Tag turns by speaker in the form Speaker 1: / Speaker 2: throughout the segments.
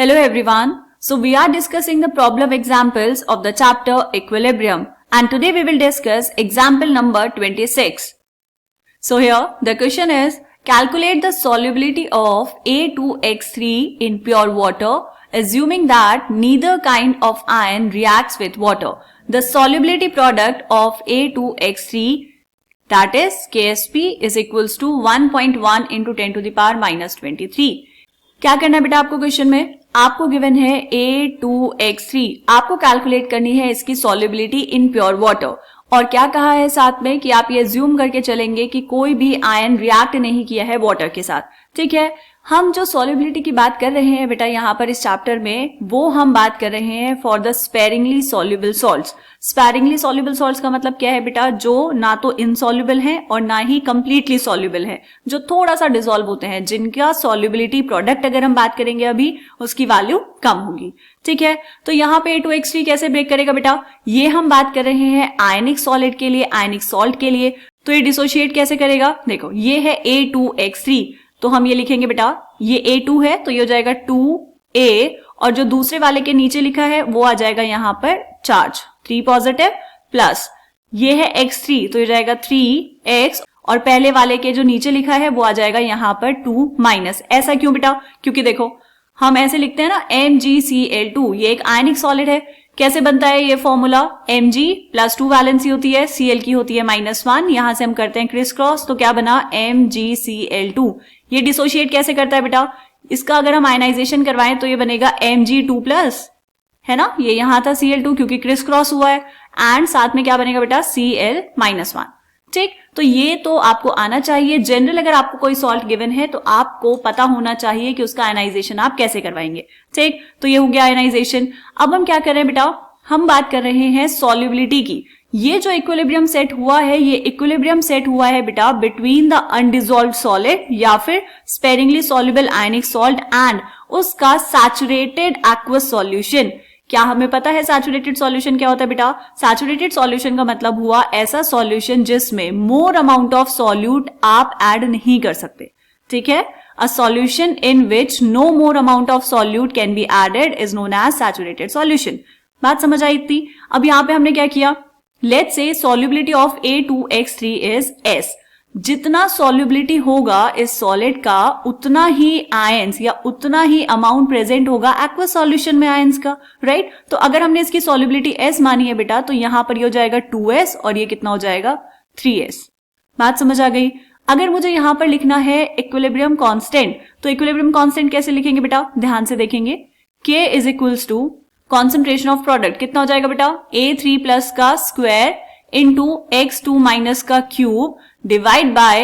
Speaker 1: Hello everyone. So we are discussing the problem examples of the chapter Equilibrium, and today we will discuss example number 26. So here the question is, calculate the solubility of A2X3 in pure water assuming that neither kind of ion reacts with water. The solubility product of A2X3, that is KSP, is equals to 1.1 into 10 to the power minus 23. क्या करना है बेटा आपको question में, आपको given है A2X3, आपको calculate करनी है इसकी सॉल्युबिलिटी इन प्योर वाटर। और क्या कहा है साथ में कि आप ये अज्यूम करके चलेंगे कि कोई भी आयन रिएक्ट नहीं किया है वाटर के साथ। ठीक है, हम जो सॉल्युबिलिटी की बात कर रहे हैं बेटा यहाँ पर इस चैप्टर में, वो हम बात कर रहे हैं for the sparingly soluble salts. Sparingly soluble salts का मतलब क्या है बेटा, जो ना तो इनसॉल्युबल है और ना ही कंप्लीटली सॉल्युबल है, जो थोड़ा सा डिसॉल्व होते हैं, जिनका सॉल्युबिलिटी प्रोडक्ट अगर हम बात करेंगे अभी उसकी वैल्यू कम होगी। ठीक है, तो यहाँ पे A2X3 कैसे ब्रेक करेगा बेटा, ये हम बात कर रहे हैं आयनिक सॉलिड के लिए, आयनिक सॉल्ट के लिए। तो ये डिसोशिएट कैसे करेगा, देखो ये है A2X3, तो हम ये लिखेंगे बेटा, ये A2 है तो ये हो जाएगा 2A, और जो दूसरे वाले के नीचे लिखा है वो आ जाएगा यहाँ पर चार्ज 3 पॉजिटिव, प्लस ये है X3 तो ये जाएगा 3X, और पहले वाले के जो नीचे लिखा है वो आ जाएगा यहाँ पर 2 माइनस। ऐसा क्यों बेटा, क्योंकि देखो हम ऐसे लिखते हैं ना MgCl2, ये एक आयनिक सॉलिड है। कैसे बनता है ये फॉर्मूला, Mg प्लस 2 वैलेंसी होती है, Cl की होती है -1, यहां से हम करते हैं क्रिस क्रॉस, तो क्या बना MgCl2। ये डिसोशिएट कैसे करता है बेटा, इसका अगर हम आयनाइजेशन करवाएं तो ये बनेगा Mg2+, है ना, ये यहां था Cl2 क्योंकि क्रिस क्रॉस हुआ है, एंड साथ में क्या बनेगा बेटा Cl-1। ठीक, तो ये तो आपको आना चाहिए। जनरल अगर आपको कोई सॉल्ट गिवन है तो आपको पता होना चाहिए कि उसका आयनाइजेशन आप कैसे करवाएंगे। ठीक, तो ये हो गया आयनाइजेशन। अब हम क्या कर रहे हैं बेटा, हम बात कर रहे हैं सॉल्युबिलिटी की। ये जो इक्विलिब्रियम सेट हुआ है, ये इक्विलिब्रियम सेट हुआ है बेटा बिटवीन द अनडिसॉल्व्ड सॉलिड या फिर sparingly soluble ionic salt and उसका सैचुरेटेड एक्वस सॉल्यूशन। क्या हमें पता है सैचुरेटेड सॉल्यूशन क्या होता है बेटा, सैचुरेटेड सॉल्यूशन का मतलब हुआ ऐसा सॉल्यूशन जिसमें मोर अमाउंट ऑफ सॉल्यूट आप ऐड नहीं कर सकते। ठीक है, a solution in which no more amount of solute can be added is known as saturated solution. बात समझ आई इतनी। अब यहां पे हमने क्या किया, let's say solubility of A2X3 is S। जितना सॉल्युबिलिटी होगा इस सॉलिड का उतना ही आयंस या उतना ही अमाउंट प्रेजेंट होगा एक्वस सॉल्यूशन में आयंस का, राइट। तो अगर हमने इसकी सॉल्युबिलिटी S मानी है बेटा, तो यहां पर ये हो जाएगा 2S और ये कितना हो जाएगा 3S। बात समझ आ गई। अगर मुझे यहां पर लिखना है इक्विलिब्रियम कांस्टेंट, तो इक्विलिब्रियम कांस्टेंट कैसे लिखेंगे बेटा, ध्यान से देखेंगे। K is equals to concentration of product, कितना हो जाएगा बेटा A3+ का स्क्वायर इंटू X2 माइनस का क्यूब डिवाइड बाय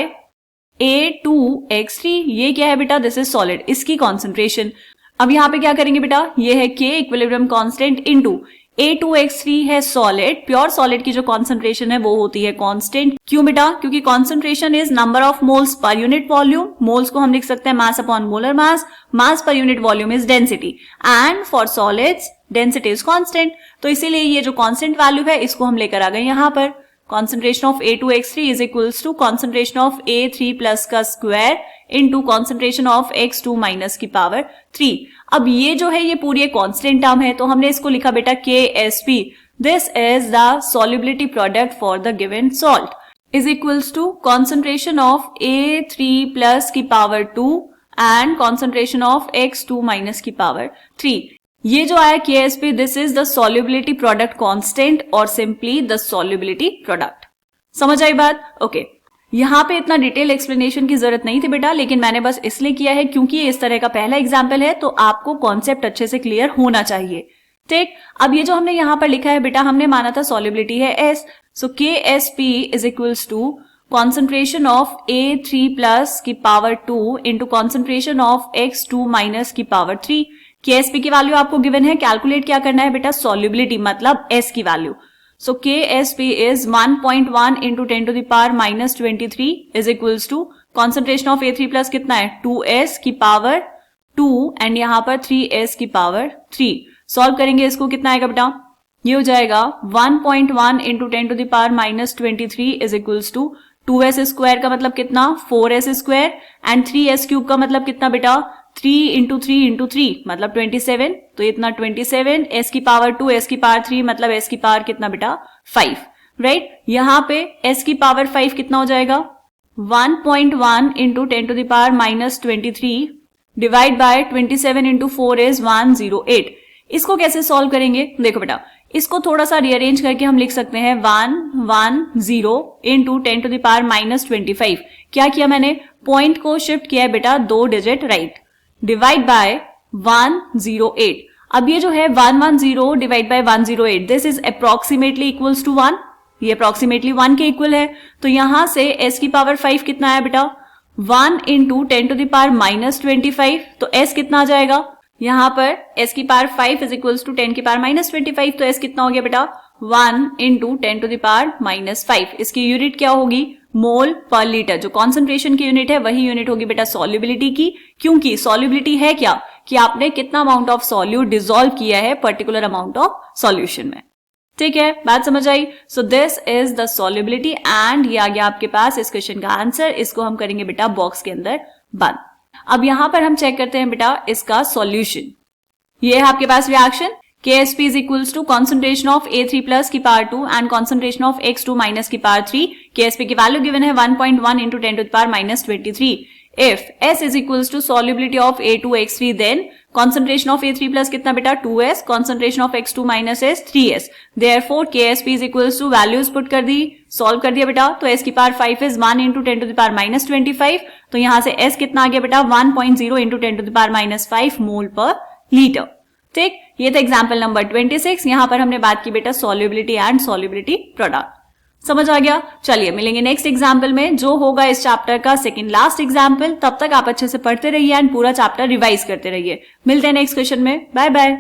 Speaker 1: A2X3। ये क्या है बेटा, दिस इज सॉलिड, इसकी कॉन्सेंट्रेशन। अब यहां पे क्या करेंगे बेटा, ये है K equilibrium constant into A2X3 है सॉलिड, प्योर सॉलिड की जो कॉन्सेंट्रेशन है वो होती है कांस्टेंट। क्यों बेटा, क्योंकि concentration is number of moles per unit volume. Moles को हम लिख सकते हैं mass upon molar mass, mass per unit volume is density, and for solids density is constant. तो इसीलिए ये जो कांस्टेंट वैल्यू है इसको हम लेकर आ गए यहाँ पर। concentration of A2X3 is equals to concentration of A3+ का square into concentration of X2 minus की पावर 3। अब ये जो है ये पूरी एक कांस्टेंट टर्म है, तो हमने इसको लिखा बेटा KSP। This is the solubility product for the given salt is equals to concentration of A3+ की power 2 and concentration of X2 minus की पावर 3। ये जो आया KSP, this is the solubility product constant और सिंपली द सॉल्युबिलिटी प्रोडक्ट। समझ आई बात, okay. यहाँ पे इतना डिटेल एक्सप्लेनेशन की जरूरत नहीं थी बेटा, लेकिन मैंने बस इसलिए किया है क्योंकि ये इस तरह का पहला एग्जाम्पल है, तो आपको कॉन्सेप्ट अच्छे से क्लियर होना चाहिए। ठीक, अब ये जो हमने यहाँ पर लिखा है बेटा, हमने माना था सॉल्युबिलिटी है S, so KSP is equals to concentration of A3+ की power 2 into concentration of X2 minus की पावर 3। KSP की वैल्यू आपको गिवन है, कैलकुलेट क्या करना है बेटा, सॉल्युबिलिटी मतलब S की value. So KSP is 1.1 into 10 to the power minus 23 is equals to concentration of A3+ कितना है 2S की पावर 2 एंड यहाँ पर 3S की पावर 3। सॉल्व करेंगे इसको, कितना आएगा बेटा, ये हो जाएगा 1.1 into 10 to the power minus 23 is equals to 2S square का मतलब कितना 4S square and 3S cube का मतलब कितना बेटा 3 इंटू 3 इंटू 3 मतलब 27, तो इतना 27, s की पावर 2, s की पावर 3 मतलब s की पावर कितना बेटा 5, राइट। यहाँ पे s की पावर 5 कितना हो जाएगा 1.1 into 10 to the power minus 23 divide by 27 into 4 is 108। इसको कैसे सॉल्व करेंगे, देखो बेटा इसको थोड़ा सा रीअरेंज करके हम लिख सकते हैं 110 into 10 to the power minus 25। क्या किया मैंने, पॉइंट को शिफ्ट किया है बेटा 2 डिजिट राइट, डिवाइड बाय 108। अब ये जो है 110 divide by 108, this is approximately equals to 1, ये अप्रोक्सीमेटली 1 के इक्वल है। तो यहां से s की पावर 5 कितना आया बेटा 1 into 10 to the power minus 25, तो s कितना आ जाएगा, यहां पर s की पावर 5 इज इक्वल्स टू 10 की पावर माइनस 25, तो s कितना हो गया बेटा 1 into 10 to the power minus 5। इसकी यूनिट क्या होगी, मोल पर लीटर, जो कॉन्सेंट्रेशन की यूनिट है वही यूनिट होगी बेटा सॉल्युबिलिटी की, क्योंकि सॉल्युबिलिटी है क्या कि आपने कितना अमाउंट ऑफ सॉल्यूट डिसॉल्व किया है पर्टिकुलर अमाउंट ऑफ सॉल्यूशन में। ठीक है, बात समझ आई। So this is the solubility and ये आ गया आपके पास इस क्वेश्चन का आंसर। इसको हम करेंगे बेटा बॉक्स के अंदर बंद। अब यहां पर हम चेक करते हैं बेटा इसका सॉल्यूशन। ये है आपके पास reaction KSP is equals to concentration of A3 plus की power 2 and concentration of X2 minus की पावर 3। KSP की वैल्यू गिवन है 1.1 into 10 to the power minus 23। If S is equals to solubility of A2 X3 then concentration of A3 plus कितना बेटा 2S, concentration of X2 minus is 3S। Therefore KSP is equals to values put कर दी, solve कर दिया बेटा, तो S की power 5 is 1 into 10 to the power minus 25, तो यहां से S कितना आ गया बेटा 1.0 into 10 to the power minus 5 मोल पर लीटर। ठीक, ये था एग्जाम्पल नंबर 26। यहां पर हमने बात की बेटा सॉल्युबिलिटी एंड सॉल्युबिलिटी प्रोडक्ट। समझ आ गया। चलिए मिलेंगे नेक्स्ट एग्जाम्पल में, जो होगा इस चैप्टर का सेकंड लास्ट एग्जाम्पल। तब तक आप अच्छे से पढ़ते रहिए एंड पूरा चैप्टर रिवाइज करते रहिए। मिलते हैं नेक्स्ट क्वेश्चन में, बाय बाय।